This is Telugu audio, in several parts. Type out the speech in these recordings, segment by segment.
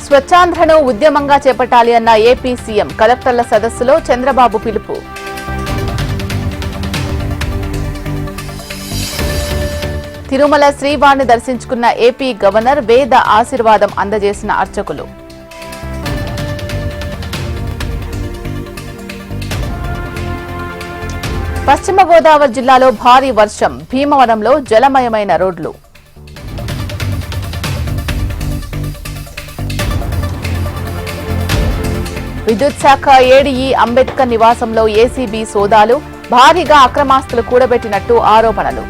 స్వచ్ఛాంధ్రను ఉద్యమంగా చేపట్టాలి అన్న ఏపీ సీఎం కలెక్టర్ల సదస్సులో చంద్రబాబు పిలుపు. తిరుమల శ్రీవారిని దర్శించుకున్న ఏపీ గవర్నర్ వేద ఆశీర్వాదం అందజేసిన అర్చకులు. పశ్చిమ గోదావరి జిల్లాలో భారీ వర్షం, భీమవరంలో జలమయమైన రోడ్లు. విద్యుత్ శాఖ ఏడీఈ అంబేద్కర్ నివాసంలో ఏసీబీ సోదాలు, భారీగా అక్రమాస్తులు కూడబెట్టినట్టు ఆరోపణలు.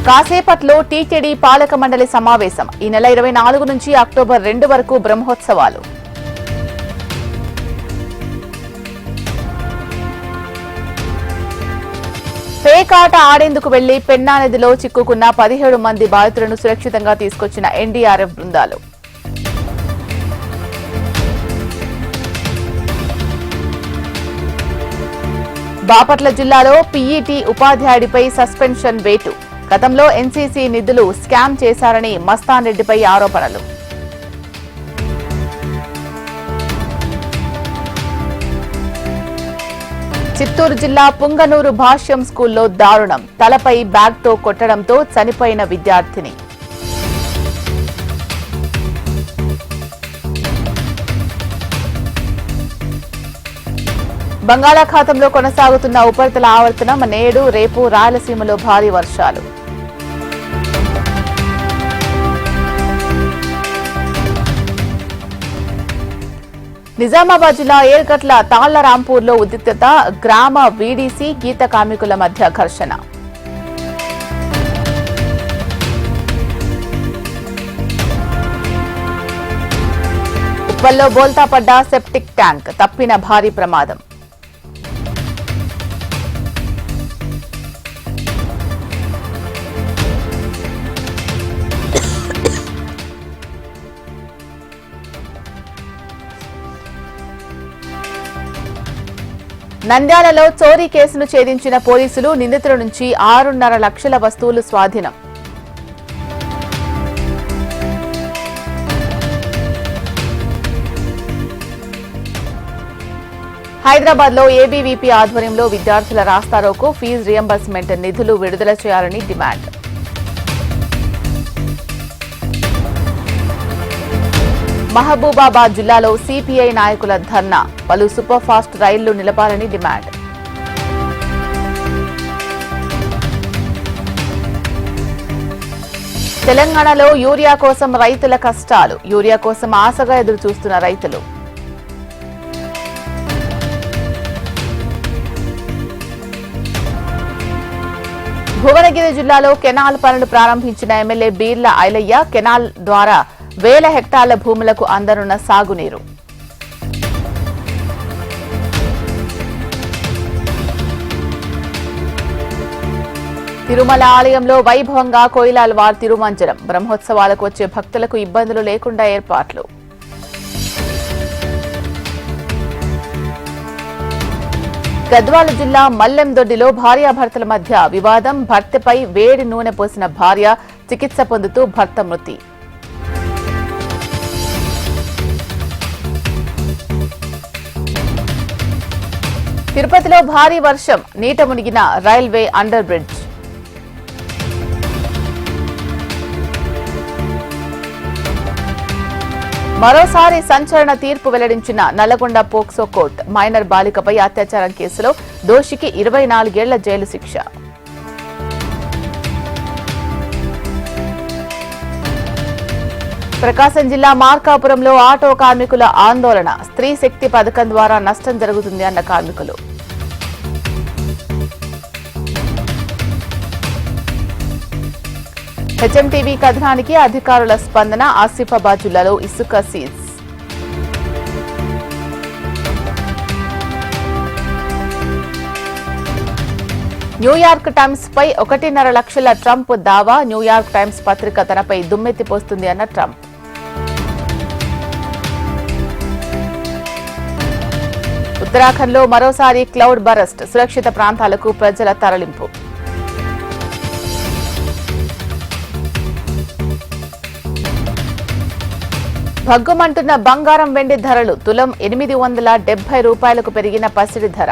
కాసేపట్లో టీటీడీ పాలక మండలి సమావేశం. ఈ నెల 24 నుంచి అక్టోబర్ 2 వరకు బ్రహ్మోత్సవాలు. పేకాట ఆడేందుకు వెళ్లి పెన్నా నదిలో చిక్కుకున్న 17 మంది బాధితులను సురక్షితంగా తీసుకొచ్చిన ఎన్డీఆర్ఎఫ్ బృందాలు. బాపట్ల జిల్లాలో పీఈటీ ఉపాధ్యాయుడిపై సస్పెన్షన్ వేటు. గతంలో ఎన్సీసీ నిధులు స్కామ్ చేశారని మస్తాన్ రెడ్డిపై ఆరోపణలు. చిత్తూరు జిల్లా పుంగనూరు భాష్యం స్కూల్లో దారుణం, తలపై బ్యాగ్తో కొట్టడంతో చనిపోయిన విద్యార్థిని. బంగాళాఖాతంలో కొనసాగుతున్న ఉపరితల ఆవర్తనం, నేడు రేపు రాయలసీమలో భారీ వర్షాలు. నిజామాబాద్ జిల్లా ఏర్గట్ల తాళ్లరాంపూర్లో ఉద్రిక్తత, గ్రామ వీడీసీ గీత కార్మికుల మధ్య ఘర్షణ. ఉప్పల్లో బోల్తా పడ్డ సెప్టిక్ ట్యాంక్, తప్పిన భారీ ప్రమాదం. నంద్యాలలో చోరీ కేసును ఛేదించిన పోలీసులు, నిందితుల నుంచి 6.5 లక్షల వస్తువులు స్వాధీనం. హైదరాబాద్ లో ఏబీవీపీ ఆధ్వర్యంలో విద్యార్థుల రాస్తారోకో, ఫీజు రియంబర్స్మెంట్ నిధులు విడుదల చేయాలని డిమాండ్. మహబూబాబాద్ జిల్లాలో సిపిఐ నాయకుల ధర్నా, పలు సూపర్ ఫాస్ట్ రైళ్లు నిలపాలని డిమాండ్. తెలంగాణలో యూరియా కోసం రైతుల కష్టాలు, యూరియా కోసం ఆశగా ఎదురు చూస్తున్న రైతులు. భువనగిరి జిల్లాలో కెనాల్ పనులు ప్రారంభించిన ఎమ్మెల్యే బీర్ల ఐలయ్య, కెనాల్ ద్వారా 1000 హెక్టార్ల భూములకు అందనున్న సాగునీరు. తిరుమల ఆలయంలో వైభవంగా కోయిలాల్వార్ తిరుమంజనం, బ్రహ్మోత్సవాలకు వచ్చే భక్తులకు ఇబ్బందులు లేకుండా ఏర్పాట్లు. గద్వాల జిల్లా మల్లెందొడ్డిలో భార్యాభర్తల మధ్య వివాదం, భర్తపై వేడి నూనె పోసిన భార్య, చికిత్స పొందుతూ భర్త మృతి. తిరుపతిలో భారీ వర్షం, నీట మునిగిన రైల్వే అండర్ బ్రిడ్జ్. మరోసారి సంచలన తీర్పు వెల్లడించిన నల్లగొండ పోక్సో కోర్టు, మైనర్ బాలికపై అత్యాచారం కేసులో దోషికి 24 ఏళ్ల జైలు శిక్ష. ప్రకాశం జిల్లా మార్కాపురంలో ఆటో కార్మికుల ఆందోళన, స్త్రీ శక్తి పథకం ద్వారా నష్టం జరుగుతుంది అన్న కార్మికులు. హెచ్ఎంటీవీ కథనానికి అధికారుల స్పందన, ఆసిఫాబాద్ జిల్లాలో ఇసుక సీజ్. న్యూయార్క్ టైమ్స్ పై 1.5 లక్షల ట్రంప్ దావా, న్యూయార్క్ టైమ్స్ పత్రిక తనపై దుమ్మెత్తిపోస్తుంది అన్న ట్రంప్. ఉత్తరాఖండ్లో మరోసారి క్లౌడ్ బరస్ట్, సురక్షిత ప్రాంతాలకు ప్రజల తరలింపు. భగ్గుమంటున్న బంగారం వెండి ధరలు తులం 870 రూపాయలకు పెరిగిన పసిడి ధర